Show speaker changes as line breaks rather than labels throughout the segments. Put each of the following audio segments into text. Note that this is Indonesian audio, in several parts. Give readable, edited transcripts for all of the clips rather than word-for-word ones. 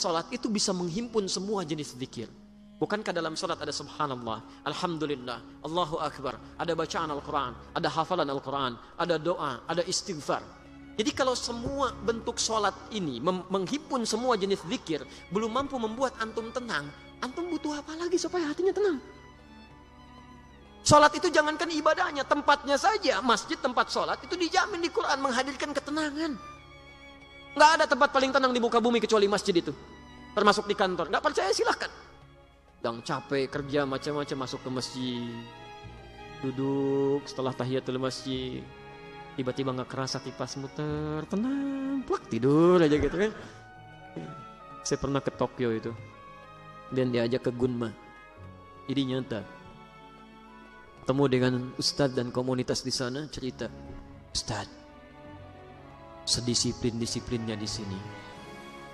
Salat itu bisa menghimpun semua jenis zikir. Bukankah dalam salat ada subhanallah, alhamdulillah, Allahu akbar, ada bacaan Al-Quran, ada hafalan Al-Quran, ada doa, ada istighfar. Jadi kalau semua bentuk salat ini menghimpun semua jenis zikir, belum mampu membuat antum tenang, antum butuh apa lagi supaya hatinya tenang? Salat itu jangankan ibadahnya, tempatnya saja, masjid tempat salat itu dijamin di Quran menghadirkan ketenangan. Nggak ada tempat paling tenang di muka bumi kecuali masjid itu. Termasuk di kantor. Nggak percaya silahkan. Sedang capek kerja macam-macam masuk ke masjid. Duduk setelah tahiyatul masjid. Tiba-tiba nggak kerasa kipas muter. Tenang. Plak tidur aja gitu kan. Saya pernah ke Tokyo itu. Dan diajak ke Gunma. Jadi nyata. Ketemu dengan ustadz dan komunitas di sana cerita. Ustadz. Sedisiplin-disiplinnya di sini.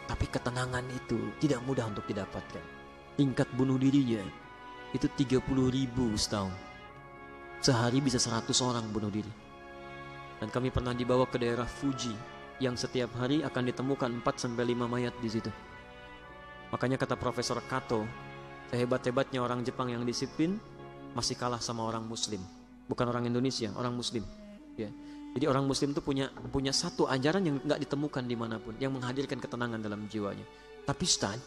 Tapi ketenangan itu tidak mudah untuk didapatkan. Tingkat bunuh dirinya itu 30.000 setahun. Sehari bisa 100 orang bunuh diri. Dan kami pernah dibawa ke daerah Fuji yang setiap hari akan ditemukan 4-5 mayat di situ. Makanya kata Profesor Kato, sehebat-hebatnya orang Jepang yang disiplin masih kalah sama orang Muslim. Bukan orang Indonesia, orang Muslim. Ya. Jadi orang Muslim itu punya satu ajaran yang nggak ditemukan dimanapun, yang menghadirkan ketenangan dalam jiwanya. Tapi Ustaz,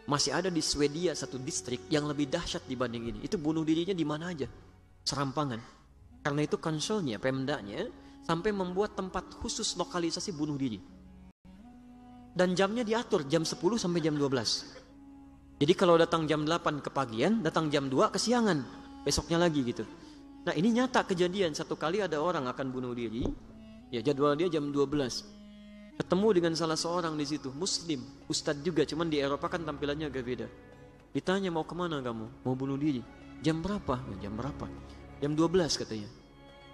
masih ada di Swedia satu distrik yang lebih dahsyat dibanding ini. Itu bunuh dirinya di mana aja, serampangan. Karena itu konselnya, pemdanya sampai membuat tempat khusus lokalisasi bunuh diri. Dan jamnya diatur jam 10 sampai jam 12. Jadi kalau datang jam 8 kepagian, datang jam 2 kesiangan, besoknya lagi gitu. Nah ini nyata kejadian, satu kali ada orang akan bunuh diri, ya jadwal dia jam 12. Ketemu dengan salah seorang di situ, Muslim, Ustadz juga, cuman di Eropa kan tampilannya agak beda. Ditanya mau kemana kamu? Mau bunuh diri. Jam berapa? Ya, jam berapa? Jam 12 katanya.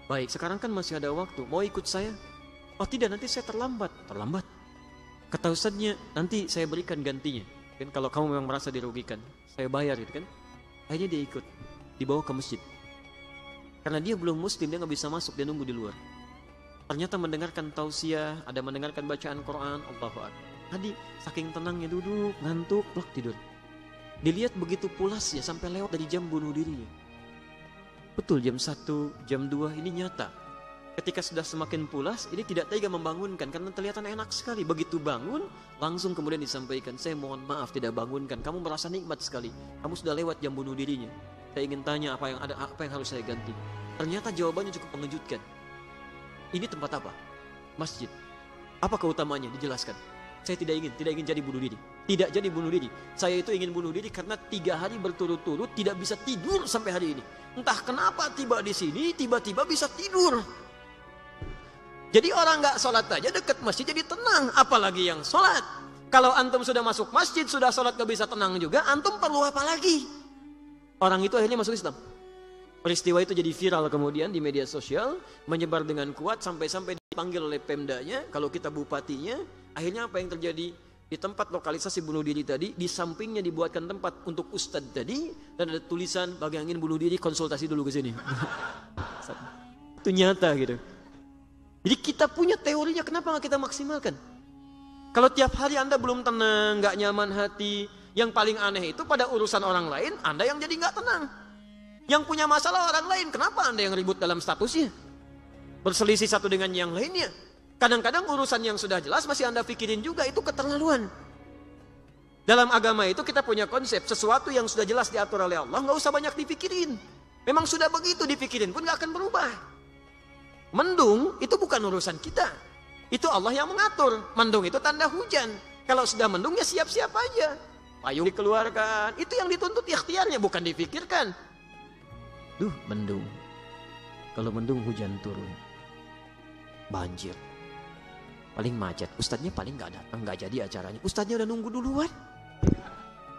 Baik, sekarang kan masih ada waktu, mau ikut saya? Oh tidak, nanti saya terlambat. Terlambat? Kata Ustadznya, nanti saya berikan gantinya. Kan kalau kamu memang merasa dirugikan, saya bayar gitu kan. Akhirnya dia ikut, dibawa ke masjid. Karena dia belum muslim, dia gak bisa masuk, dia nunggu di luar. Ternyata mendengarkan tausiah, ada mendengarkan bacaan Quran, Allahu Akbar. Tadi saking tenangnya duduk, ngantuk, plak tidur. Dilihat begitu pulasnya sampai lewat dari jam bunuh dirinya. Betul jam 1, jam 2 ini nyata. Ketika sudah semakin pulas, ini tidak tega membangunkan karena kelihatan enak sekali. Begitu bangun, langsung kemudian disampaikan, saya mohon maaf tidak bangunkan. Kamu merasa nikmat sekali. Kamu sudah lewat jam bunuh dirinya. Saya ingin tanya apa yang harus saya ganti. Ternyata jawabannya cukup mengejutkan. Ini tempat apa? Masjid. Apa keutamanya? Dijelaskan. Saya tidak ingin jadi bunuh diri. Tidak jadi bunuh diri. Saya itu ingin bunuh diri karena 3 hari berturut-turut tidak bisa tidur sampai hari ini. Entah kenapa tiba di sini tiba-tiba bisa tidur. Jadi orang nggak sholat aja dekat masjid jadi tenang, apalagi yang sholat. Kalau antum sudah masuk masjid sudah sholat gak bisa tenang juga, antum perlu apa lagi? Orang itu akhirnya masuk Islam. Peristiwa itu jadi viral kemudian di media sosial, menyebar dengan kuat sampai-sampai dipanggil oleh Pemdanya, kalau kita bupatinya. Akhirnya apa yang terjadi? Di tempat lokalisasi bunuh diri tadi, di sampingnya dibuatkan tempat untuk ustadz tadi, dan ada tulisan bagi yang ingin bunuh diri konsultasi dulu ke sini. Itu nyata gitu. Jadi kita punya teorinya, kenapa nggak kita maksimalkan? Kalau tiap hari Anda belum tenang, nggak nyaman hati, yang paling aneh itu pada urusan orang lain, Anda yang jadi nggak tenang. Yang punya masalah orang lain, kenapa Anda yang ribut dalam statusnya? Berselisih satu dengan yang lainnya. Kadang-kadang urusan yang sudah jelas masih Anda pikirin juga, itu keterlaluan. Dalam agama itu kita punya konsep, sesuatu yang sudah jelas diatur oleh Allah, nggak usah banyak dipikirin. Memang sudah begitu dipikirin pun nggak akan berubah. Mendung itu bukan urusan kita. Itu Allah yang mengatur. Mendung itu tanda hujan. Kalau sudah mendung ya siap-siap aja. Payung dikeluarkan. Itu yang dituntut ikhtiarnya, bukan dipikirkan. Duh, mendung. Kalau mendung hujan turun. Banjir. Paling macet. Ustadznya paling gak datang, gak jadi acaranya. Ustadznya udah nunggu duluan.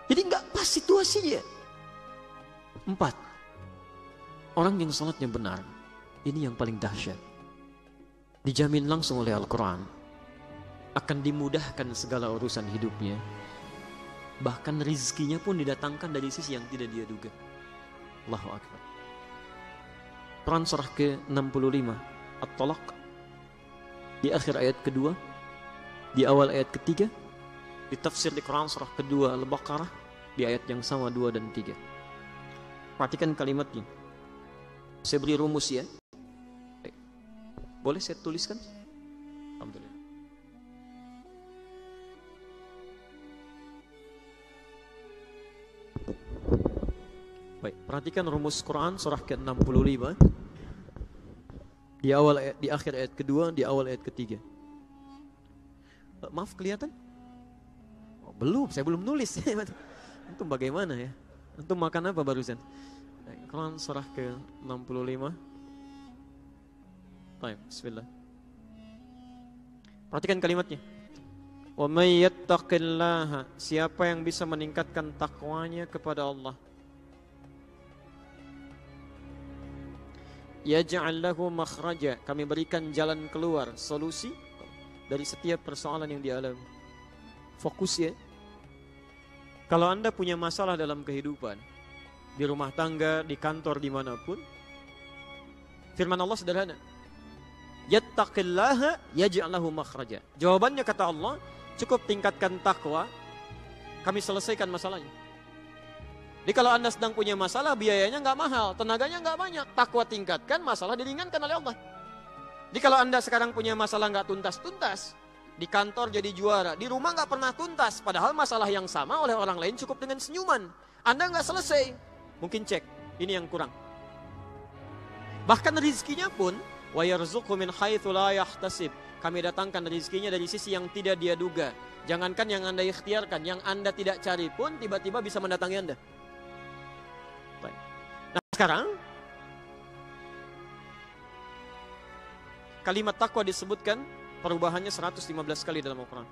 Jadi gak pas situasinya. 4. Orang yang salatnya benar. Ini yang paling dahsyat. Dijamin langsung oleh Al-Quran. Akan dimudahkan segala urusan hidupnya. Bahkan rizkinya pun didatangkan dari sisi yang tidak dia duga. Allahu Akbar. Quran surah ke-65 At-Talaq. Di akhir ayat kedua, di awal ayat ketiga, di tafsir di Quran surah kedua Al-Baqarah di ayat yang sama 2 dan 3. Perhatikan kalimatnya. Saya beri rumus ya. Boleh saya tuliskan? Alhamdulillah. Baik, perhatikan rumus Quran surah ke-65. Di akhir ayat kedua, di awal ayat ketiga. Maaf, kelihatan? Oh, belum, saya belum nulis. Antum bagaimana ya? Antum makan apa barusan? Quran surah ke-65. Baik, bismillah. Perhatikan kalimatnya. Wa may yattaqillaha, siapa yang bisa meningkatkan takwanya kepada Allah, yaj'al lahu makhraja, kami berikan jalan keluar, solusi dari setiap persoalan yang dialami. Fokus ya. Kalau Anda punya masalah dalam kehidupan, di rumah tangga, di kantor, dimanapun, firman Allah sederhana. Yattaqillaha yaj'al lahu makhraja. Jawabannya kata Allah, cukup tingkatkan takwa, kami selesaikan masalahnya. Jadi kalau Anda sedang punya masalah, biayanya nggak mahal, tenaganya nggak banyak, takwa tingkatkan, masalah diringankan oleh Allah. Jadi kalau Anda sekarang punya masalah nggak tuntas-tuntas, di kantor jadi juara, di rumah nggak pernah tuntas, padahal masalah yang sama oleh orang lain cukup dengan senyuman, Anda nggak selesai, mungkin cek, ini yang kurang. Bahkan rizkinya pun, wa yarzuqhu min haitsu la yahtasib, kami datangkan rizkinya dari sisi yang tidak dia duga. Jangankan yang Anda ikhtiarkan, yang Anda tidak cari pun tiba-tiba bisa mendatangi Anda. Nah sekarang kalimat takwa disebutkan perubahannya 115 kali dalam Al-Quran.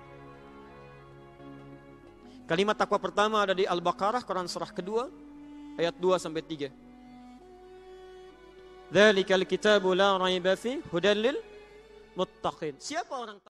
Kalimat takwa pertama ada di Al-Baqarah, Quran surah kedua, ayat 2-3. Dzalikal kitabu la raiba fi hudal lil muttaqin. Siapa orang